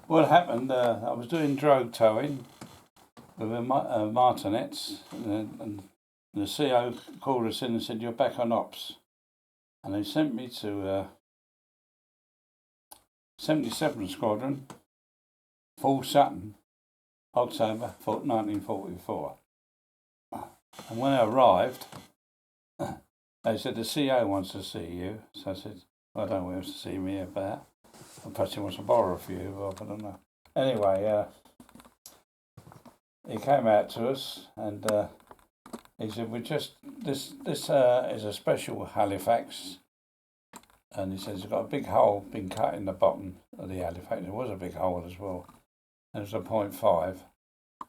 what happened, I was doing drogue towing with martinets, and the CO called us in and said, "You're back on ops." And they sent me to 77 Squadron, Full Sutton, October 1944. And when I arrived, they said, "The CO wants to see you." So I said, "I don't know what he wants to see me about. Perhaps he wants to borrow a few, or I don't know." Anyway, he came out to us and he said, this is a special Halifax." And he said, "It's got a big hole been cut in the bottom of the Halifax." There was a big hole as well. It was a .5.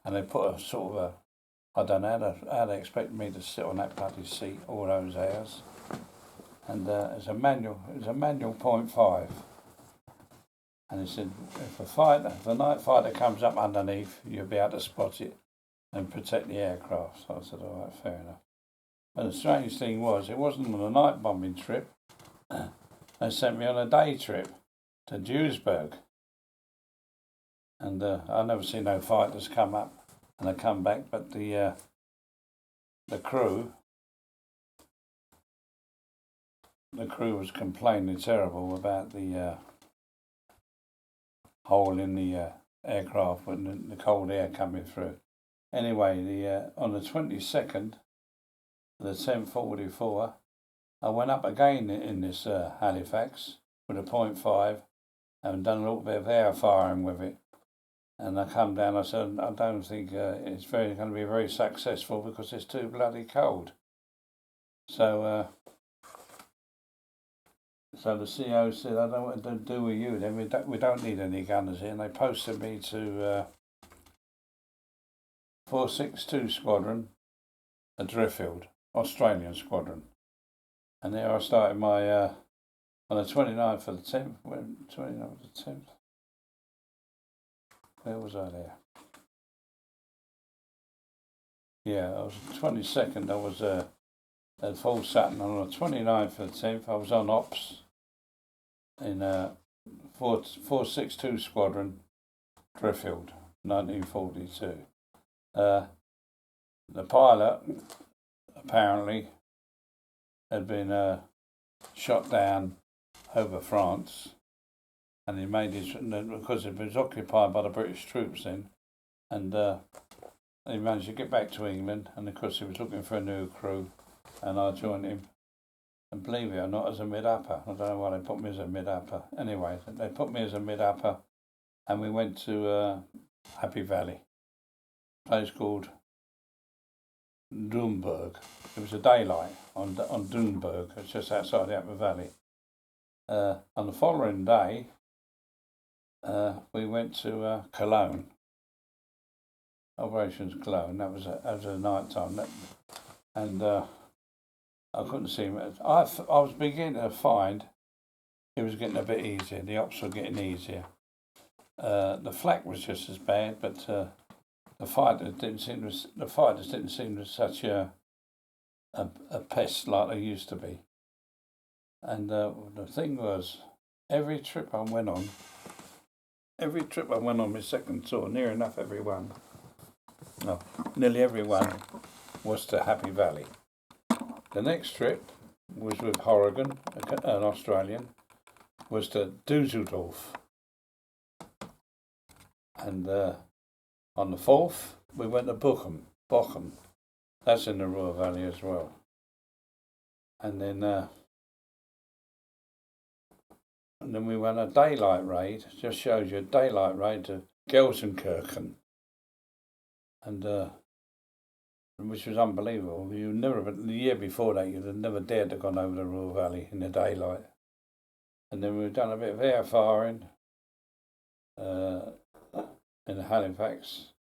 And they put a sort of a, I don't know how they expected me to sit on that bloody seat all those hours. And it's a manual .5. And he said, if a night fighter comes up underneath, you'll be able to spot it and protect the aircraft. So I said, all right, fair enough. But the strange thing was, it wasn't on a night bombing trip. They sent me on a day trip to Duisburg. And I've never seen no fighters come up and they come back, but the crew was complaining terrible about the hole in the aircraft when the cold air coming through. Anyway, on the 22nd of the 1044, I went up again in this Halifax with a .5 and done a little bit of air firing with it. And I come down, I said, I don't think it's going to be very successful because it's too bloody cold. So the CO said, "I don't know what to do with you then, we don't need any gunners here." And they posted me to 462 Squadron at Driffield, Australian Squadron. And there I started my, on the 29th of the 10th, 29th of the 10th, where was I there? Yeah, I was 22nd, I was at Full Sutton. On the 29th of the 10th, I was on ops in 462 Squadron, Driffield, 1942. The pilot apparently had been shot down over France, and he made his, because it was occupied by the British troops then, and he managed to get back to England, and of course he was looking for a new crew, and I joined him. And believe it or not, as a mid-upper. I don't know why they put me as a mid-upper. Anyway, they put me as a mid-upper, and we went to Happy Valley, a place called Doomberg. It was a daylight on Doomberg. It's just outside the Happy Valley. On the following day, we went to Cologne, Operations Cologne. That was a night time, and I couldn't see him. I was beginning to find it was getting a bit easier. The ops were getting easier. The flak was just as bad, but the fighters didn't seem to such a pest like they used to be. And the thing was, every trip I went on my second tour, near enough nearly every one was to Happy Valley. The next trip was with Horrigan, an Australian, was to Dusseldorf. And on the 4th, we went to Bochum. That's in the Ruhr Valley as well. And then we went a daylight raid, just shows you a daylight raid to Gelsenkirchen. And which was unbelievable. The year before that, you'd have never dared to have gone over the Ruhr Valley in the daylight. And then we've done a bit of air firing in Halifax.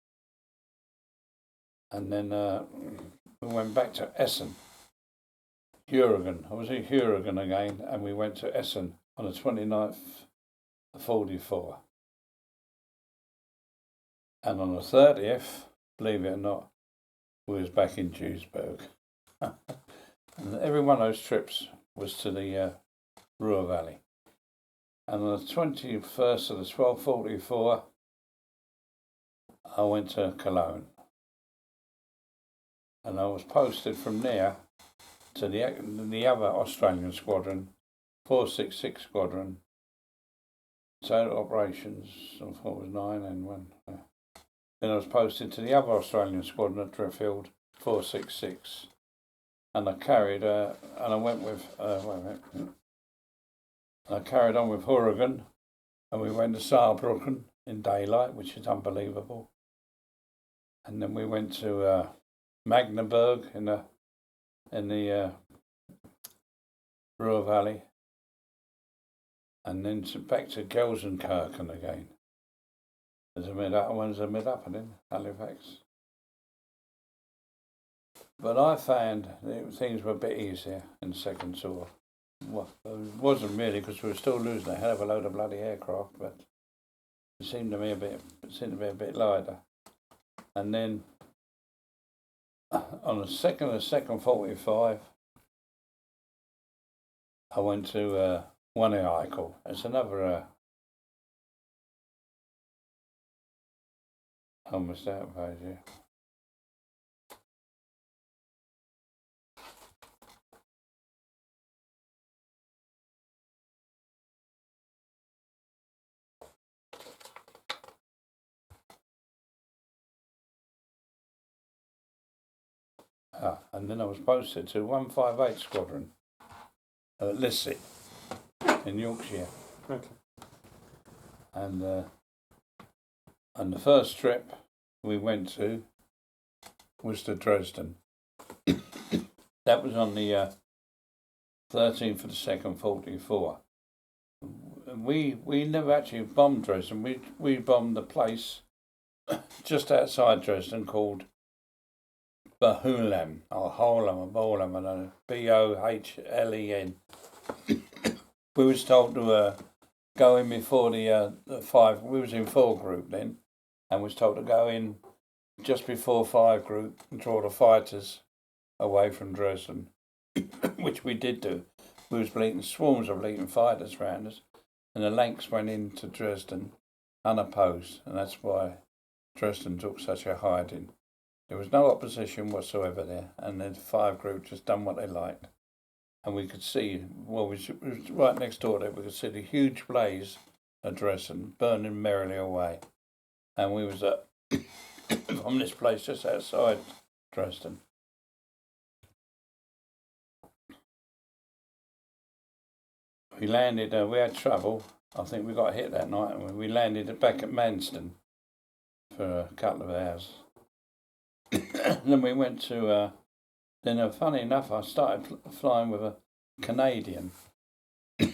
And then we went back to Essen, Jurgen. I was in Jurgen again, and we went to Essen on the 29th of 44. And on the 30th, believe it or not, we was back in Duisburg. And every one of those trips was to the Ruhr Valley. And on the 21st of the 1244, I went to Cologne. And I was posted from there to the other Australian squadron, 466 Squadron. Total operations, I thought it was 9 and 1. Then I was posted to the other Australian squadron at Driffield, 466. And I carried, and I went with, I carried on with Hurrigan, and we went to Saarbrücken in daylight, which is unbelievable. And then we went to Magdeburg in the Ruhr Valley, and then back to Gelsenkirchen again. There's a mid-upper in Halifax. But I found that things were a bit easier in the second tour. Well, it wasn't really, because we were still losing a hell of a load of bloody aircraft, but it seemed to be a bit lighter. And then on the second 45, I went to WWII. It's another almost out of page here. And then I was posted to 158 Squadron at Lissy in Yorkshire. Okay. And the first trip we went to was to Dresden. That was on the 13th of the 2nd, 44. We never actually bombed Dresden. We bombed the place just outside Dresden called Bohlen, or Holem, or Bohlem, I don't know, Bohlen. We was told to go in before the 5. We was in 4 group then, and was told to go in just before 5 group and draw the fighters away from Dresden, which we did do. We was bleeding swarms of bleeding fighters round us, and the Lancs went into Dresden unopposed, and that's why Dresden took such a hiding. There was no opposition whatsoever there, and the 5 group just done what they liked. And we could see, well, we was right next door there, we could see the huge blaze of Dresden burning merrily away. And we was from this place just outside Dresden. We landed, we had trouble. I think we got hit that night, and we landed back at Manston for a couple of hours. Then we went to, funny enough, I started flying with a Canadian. A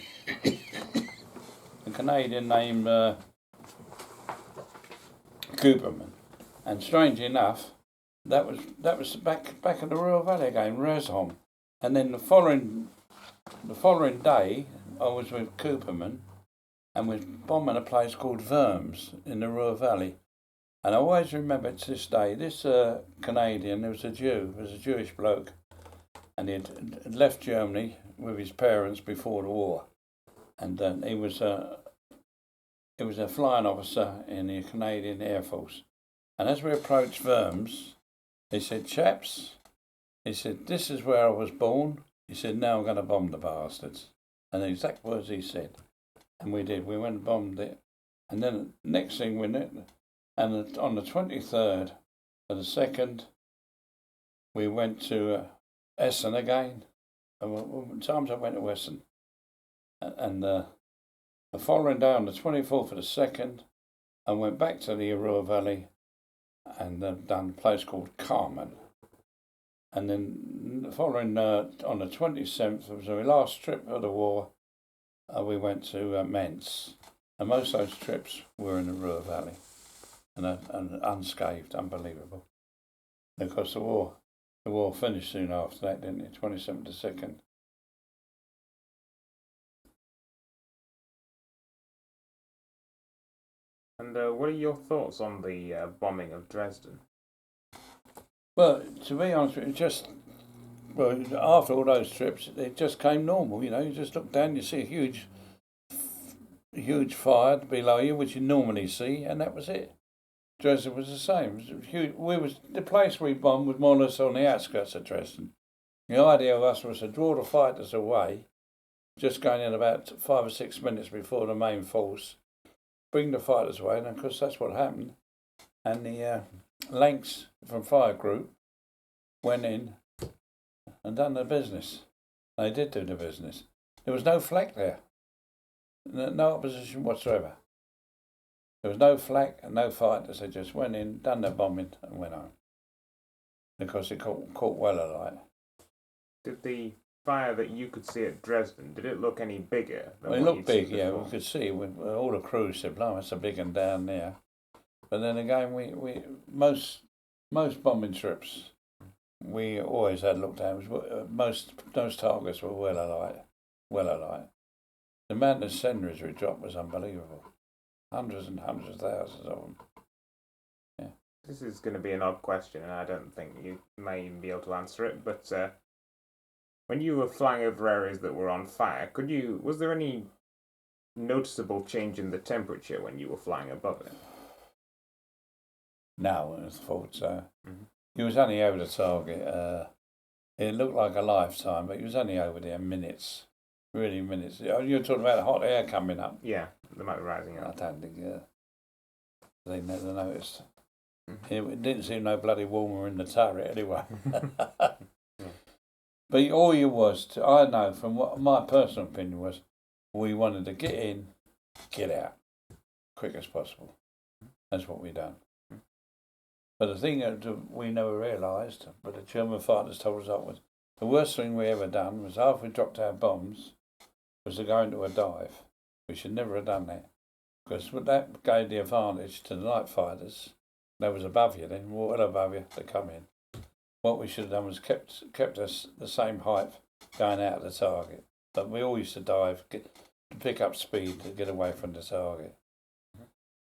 Canadian named Cooperman. And strangely enough, that was back in the Ruhr Valley again, Resholm. And then the following day, I was with Cooperman and was bombing a place called Worms in the Ruhr Valley. And I always remember to this day, this Canadian, there was a Jewish bloke, and he had left Germany with his parents before the war. And he was a flying officer in the Canadian Air Force. And as we approached Worms, he said, "Chaps," he said, "this is where I was born." He said, "Now I'm going to bomb the bastards." And the exact words he said. And we did. We went and bombed it. And then next thing we knew, and on the 23rd of the 2nd, we went to Essen again. And times I went to Essen. And the following day, on the 24th of the 2nd, I went back to the Ruhr Valley and done a place called Carmen. And then the following, on the 27th, it was our last trip of the war, we went to Mainz. And most of those trips were in the Ruhr Valley. And unscathed, unbelievable. Because the war finished soon after that, didn't it? 27th to 2nd. And what are your thoughts on the bombing of Dresden? Well, to be honest with you, after all those trips, it just came normal, you know. You just look down, you see a huge huge fire below you, which you normally see, and that was it. Dresden was the same. It was huge. The place we bombed was more or less on the outskirts of Dresden. The idea of us was to draw the fighters away, just going in about 5 or 6 minutes before the main force, bring the fighters away, and of course that's what happened. And the Lancs from Fire Group went in and done their business. They did do the business. There was no flak there. No opposition whatsoever. There was no flak and no fighters. They just went in, done their bombing, and went home. Because it caught well alight. Did the fire that you could see at Dresden, did it look any bigger? It looked big, yeah. We could see. All the crew said, "Blimey, it's a big one down there." But then again, we most bombing trips we always had looked at. Most targets were well alight. The amount of senders we dropped was unbelievable. Hundreds and hundreds of thousands of them. Yeah. This is going to be an odd question, and I don't think you may even be able to answer it. But when you were flying over areas that were on fire, was there any noticeable change in the temperature when you were flying above it? No, I thought so. Mm-hmm. He was only over the target. It looked like a lifetime, but he was only over there minutes. Really minutes. You're talking about hot air coming up. Yeah, they might be rising up. I don't think they never noticed. Mm-hmm. It didn't seem no bloody warmer in the turret anyway. Yeah. But all you was, I know from what my personal opinion was, we wanted to get in, get out, quick as possible. That's what we done. But the thing that we never realised, but the German fighters told us that was, the worst thing we ever done was after we dropped our bombs, was to go into a dive. We should never have done that. Because that gave the advantage to the night fighters. They was above you then, well above you, to come in. What we should have done was kept us the same height going out of the target. But we all used to dive to pick up speed to get away from the target.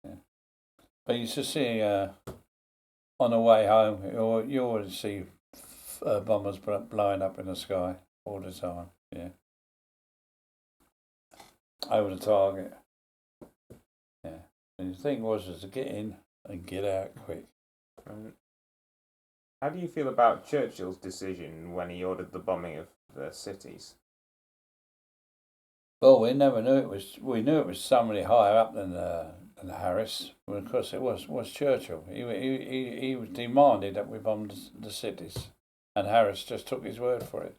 Yeah. But you used to see on the way home, you always see bombers blowing up in the sky all the time. Yeah. Over the target. Yeah. And the thing was to get in and get out quick. How do you feel about Churchill's decision when he ordered the bombing of the cities? Well, we never knew it was. We knew it was somebody higher up than Harris. Well, of course, it was Churchill. He demanded that we bombed the cities, and Harris just took his word for it,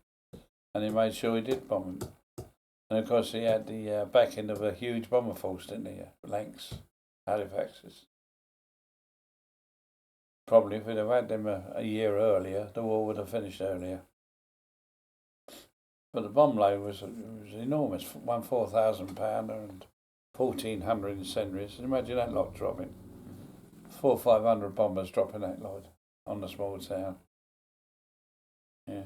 and he made sure he did bomb them. And of course, he had the backing of a huge bomber force, didn't he? Lancs, Halifaxes. Probably if we'd have had them a year earlier, the war would have finished earlier. But the bomb load was enormous. 4,000 pounder and 1,400 incendiaries. Imagine that lot dropping. 400 or 500 bombers dropping that lot on the small town. Yeah.